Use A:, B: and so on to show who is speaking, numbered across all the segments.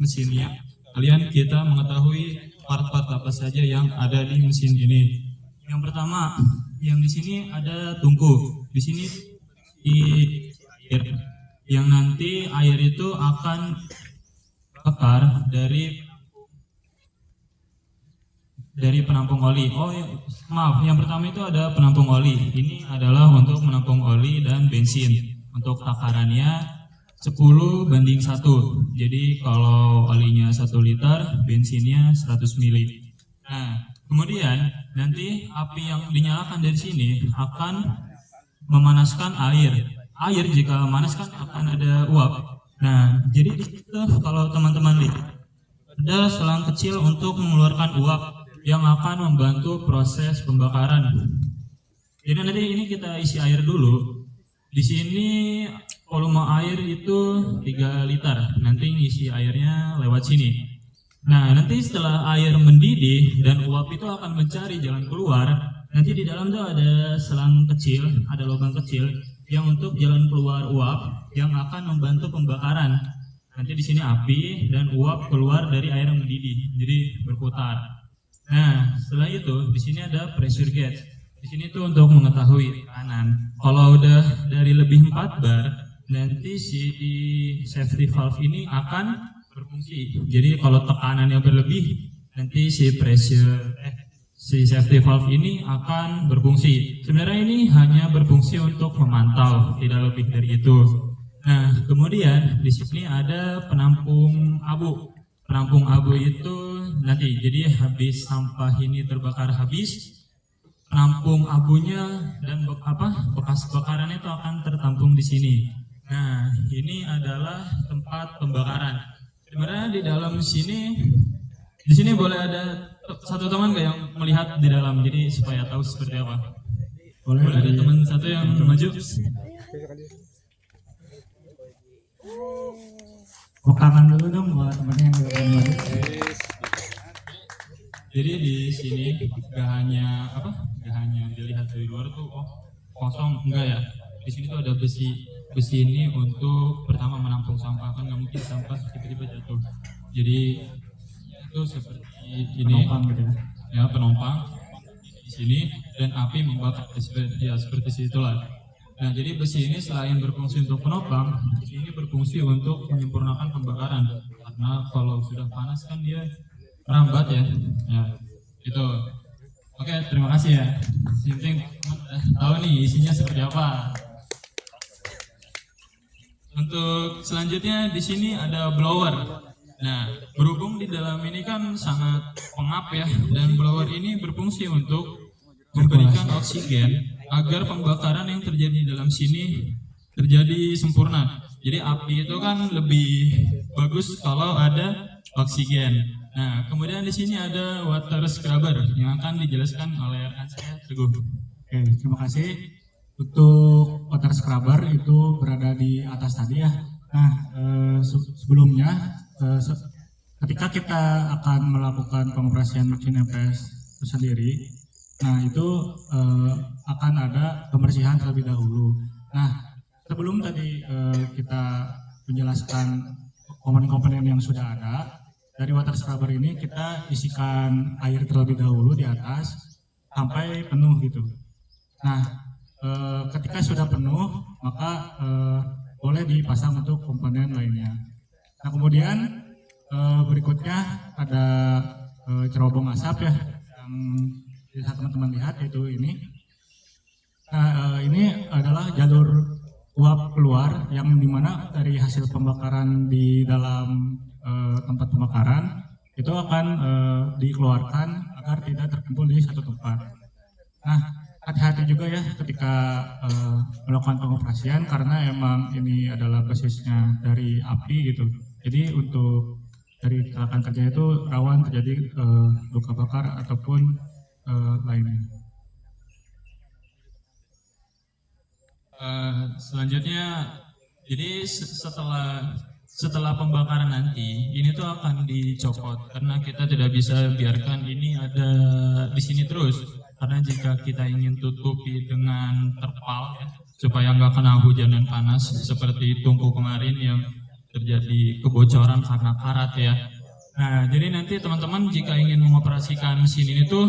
A: mesinnya, kalian kita mengetahui part-part apa saja yang ada di mesin ini. Yang pertama, yang di sini ada tungku. Di sini di air, yang nanti air itu akan bakar dari penampung oli. Maaf, yang pertama itu ada penampung oli. Ini adalah untuk menampung oli dan bensin. Untuk takarannya 10:1. Jadi kalau olinya 1 liter, bensinnya 100 mili. Nah, kemudian nanti api yang dinyalakan dari sini akan memanaskan air. Air jika panas kan akan ada uap. Nah, jadi di situ kalau teman-teman lihat ada selang kecil untuk mengeluarkan uap yang akan membantu proses pembakaran. Jadi nanti ini kita isi air dulu. Di sini volume air itu 3 liter. Nanti isi airnya lewat sini. Nah, nanti setelah air mendidih dan uap itu akan mencari jalan keluar, nanti di dalam tuh ada selang kecil, ada lubang kecil yang untuk jalan keluar uap yang akan membantu pembakaran. Nanti di sini api dan uap keluar dari air yang mendidih, jadi berputar. Nah, setelah itu di sini ada pressure gauge. Di sini tuh untuk mengetahui tekanan. Kalau udah dari lebih 4 bar, nanti si safety valve ini akan berfungsi. Jadi kalau tekanannya berlebih, nanti si safety valve ini akan berfungsi. Sebenarnya ini hanya berfungsi untuk memantau, tidak lebih dari itu. Nah, kemudian di sini ada penampung abu. Penampung abu itu nanti jadi habis sampah ini terbakar habis, penampung abunya dan bekas bakaran itu akan tertampung di sini. Nah, ini adalah tempat pembakaran. Sebenarnya di dalam sini, di sini boleh ada satu teman nggak yang melihat di dalam, jadi supaya tahu seperti apa. Boleh ada teman satu yang maju.
B: Bukangan dulu dong buat temennya yang belum maju.
A: Jadi di sini gak hanya dilihat dari luar tuh kosong, enggak ya. Di sini tuh ada besi ini untuk pertama menampung sampah, kan nggak mungkin sampah tiba-tiba jatuh. Jadi itu seperti ini,
B: Penumpang gitu
A: ya, penumpang di sini dan api membakar seperti situlah. Nah, jadi besi ini selain berfungsi untuk penopang, besi ini berfungsi untuk menyempurnakan pembakaran. Karena kalau sudah panas kan dia merambat ya. Ya, itu. Oke, terima kasih ya. Yang penting tahu nih isinya seperti apa. Untuk selanjutnya di sini ada blower. Nah, berhubung di dalam ini kan sangat pengap ya, dan blower ini berfungsi untuk memberikan oksigen agar pembakaran yang terjadi di dalam sini terjadi sempurna. Jadi api itu kan lebih bagus kalau ada oksigen. Nah, kemudian di sini ada water scrubber yang akan dijelaskan oleh rekan saya Teguh.
B: Oke, terima kasih. Untuk water scrubber itu berada di atas tadi ya. Nah, sebelumnya ketika kita akan melakukan pengoperasian mesin MPS itu sendiri, nah itu akan ada pembersihan terlebih dahulu. Nah, sebelum tadi kita menjelaskan komponen-komponen yang sudah ada, dari water scrubber ini kita isikan air terlebih dahulu di atas sampai penuh gitu. Nah, ketika sudah penuh, maka boleh dipasang untuk komponen lainnya. Nah, kemudian berikutnya ada cerobong asap ya, yang bisa teman-teman lihat, yaitu ini. Nah, ini adalah jalur uap keluar yang dimana dari hasil pembakaran di dalam tempat pembakaran itu akan dikeluarkan agar tidak terkumpul di satu tempat. Nah, hati-hati juga ya ketika melakukan pengoperasian karena emang ini adalah basisnya dari api gitu. Jadi untuk dari kecelakaan kerja itu rawan terjadi luka bakar ataupun lainnya.
A: Selanjutnya, jadi setelah pembakaran nanti, ini tuh akan dicopot karena kita tidak bisa biarkan ini ada di sini terus. Karena jika kita ingin tutupi dengan terpal ya, supaya nggak kena hujan dan panas seperti tungku kemarin yang terjadi kebocoran karena karat ya. Nah, jadi nanti teman-teman jika ingin mengoperasikan mesin ini tuh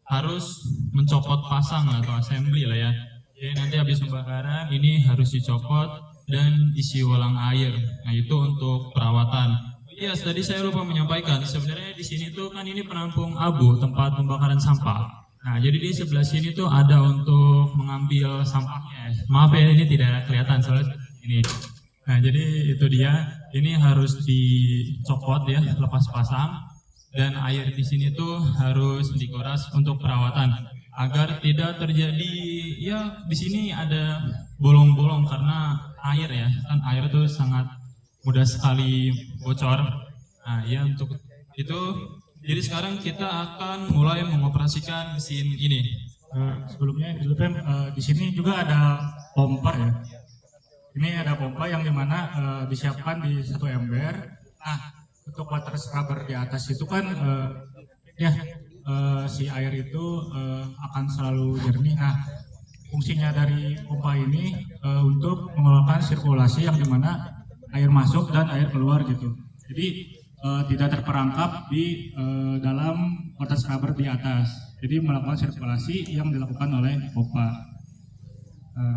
A: harus mencopot pasang atau assembly lah ya. Jadi nanti habis pembakaran ini harus dicopot dan isi ulang air. Nah, itu untuk perawatan. Iya, tadi saya lupa menyampaikan, sebenarnya di sini tuh kan ini penampung abu, tempat pembakaran sampah. Nah, jadi di sebelah sini tuh ada untuk mengambil sampahnya. Maaf ya, ini tidak kelihatan soalnya ini. Nah, jadi itu dia. Ini harus dicopot ya, lepas pasang, dan air di sini tuh harus dikuras untuk perawatan agar tidak terjadi ya di sini ada bolong-bolong karena air ya, kan air tuh sangat mudah sekali bocor. Nah, ya untuk itu jadi sekarang kita akan mulai mengoperasikan mesin ini.
B: Sebelumnya di sini juga ada pompa ya. Ini ada pompa yang dimana disiapkan di satu ember. Nah, untuk water scrubber di atas itu kan si air itu akan selalu jernih. Nah, fungsinya dari pompa ini untuk mengeluarkan sirkulasi yang dimana air masuk dan air keluar gitu. Jadi tidak terperangkap di dalam water scrubber di atas. Jadi melakukan sirkulasi yang dilakukan oleh pompa.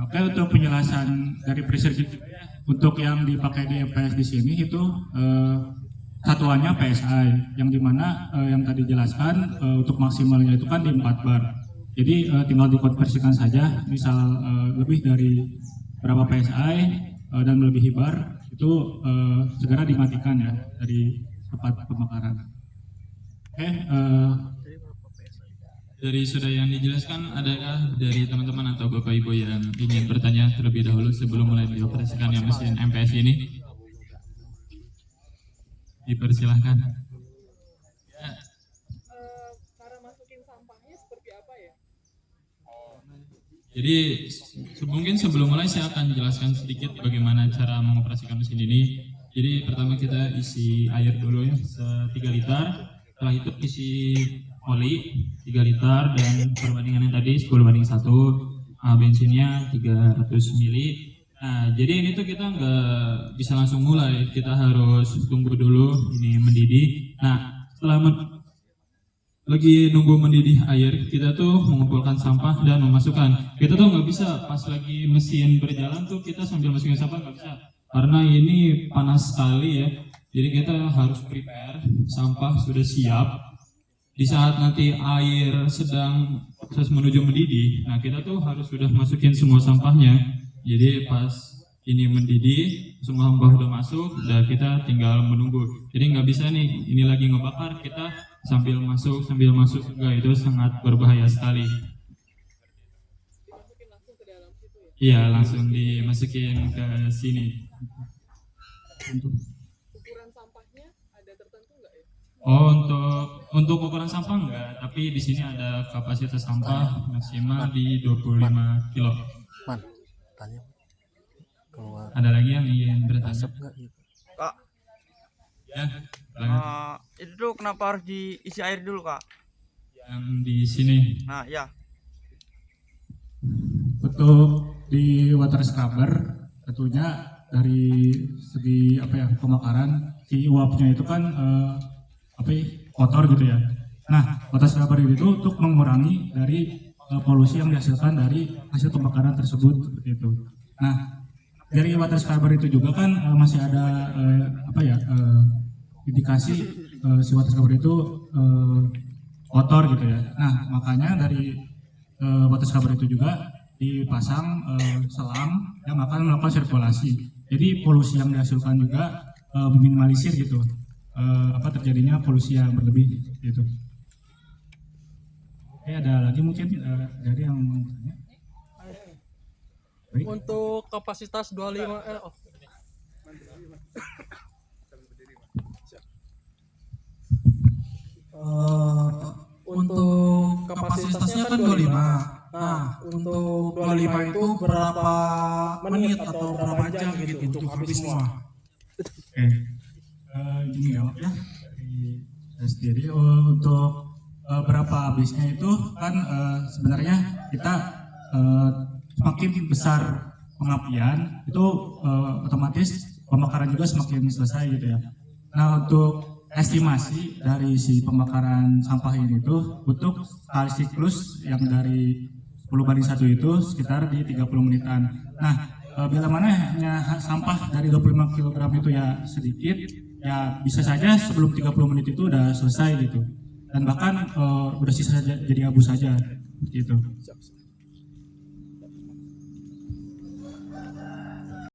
B: Oke, untuk penjelasan dari pressure gauge untuk yang dipakai di MPS di sini itu satuannya PSI yang dimana yang tadi jelaskan untuk maksimalnya itu kan di 4 bar. Jadi tinggal dikonversikan saja, misal lebih dari berapa PSI dan melebihi bar itu segera dimatikan ya dari tempat pembakaran. Oke.
A: Dari sudah yang dijelaskan, adakah dari teman-teman atau Bapak Ibu yang ingin bertanya terlebih dahulu sebelum mulai dioperasikan yang mesin MPS ini? Dipersilahkan.
C: Cara masukin sampahnya seperti apa ya?
A: Jadi mungkin sebelum mulai saya akan jelaskan sedikit bagaimana cara mengoperasikan mesin ini. Jadi pertama kita isi air dulu ya, 3 liter. Setelah itu isi oli 3 liter dan perbandingannya tadi 10:1, bensinnya 300 mili. Nah, jadi ini tuh kita nggak bisa langsung mulai, kita harus tunggu dulu ini mendidih. Nah, setelah lagi nunggu mendidih air, kita tuh mengumpulkan sampah dan memasukkan. Kita tuh nggak bisa pas lagi mesin berjalan tuh kita sambil masukin sampah, nggak bisa, karena ini panas sekali ya. Jadi kita harus prepare, sampah sudah siap. Di saat nanti air sedang proses menuju mendidih, nah kita tuh harus sudah masukin semua sampahnya. Jadi pas ini mendidih, semua sampah udah masuk, dan kita tinggal menunggu. Jadi nggak bisa nih, ini lagi ngebakar, kita sambil masuk, enggak, itu sangat berbahaya sekali.
C: Dimasukin langsung ke dalam situ ya?
A: Iya, langsung dimasukin ke sini.
C: Ukuran sampahnya ada tertentu nggak ya?
A: Oh, untuk ukuran sampah enggak, tapi di sini ada kapasitas sampah maksimal di 25 kilo.
D: Man, tanya keluar
A: Ada lagi yang ingin bertanya?
D: asap nggak gitu?
E: Kak,
A: Ya, silakan.
E: itu tuh kenapa harus diisi air dulu, Kak?
A: Yang di sini.
E: Nah, ya.
B: Untuk di water scrubber tentunya dari segi pembakaran si uapnya itu kan kotor gitu ya. Nah, water scrubber itu untuk mengurangi dari polusi yang dihasilkan dari hasil pembakaran tersebut seperti itu. Nah, dari water scrubber itu juga kan masih ada indikasi si water scrubber itu kotor gitu ya. Nah, makanya dari water scrubber itu juga dipasang selang yang akan melakukan sirkulasi. Jadi polusi yang dihasilkan juga meminimalisir gitu terjadinya polusi yang berlebih gitu. Oke, ada lagi mungkin dari yang mau tanya? Baik.
F: Untuk kapasitas 25 untuk kapasitasnya kan 25. Nah, untuk 25 itu berapa menit atau berapa jam gitu untuk habis semua?
B: Oke, gini jawab ya dari saya sendiri. Untuk berapa habisnya itu kan sebenarnya kita semakin besar pengapian itu otomatis pembakaran juga semakin selesai gitu ya. Nah, untuk estimasi dari si pembakaran sampah ini tuh untuk kali siklus yang dari 10/1 itu sekitar di 30 menitan. Nah, bila mana sampah dari 25 kg itu ya sedikit, ya bisa saja sebelum 30 menit itu udah selesai gitu. Dan bahkan udah sisa jadi abu saja, seperti itu.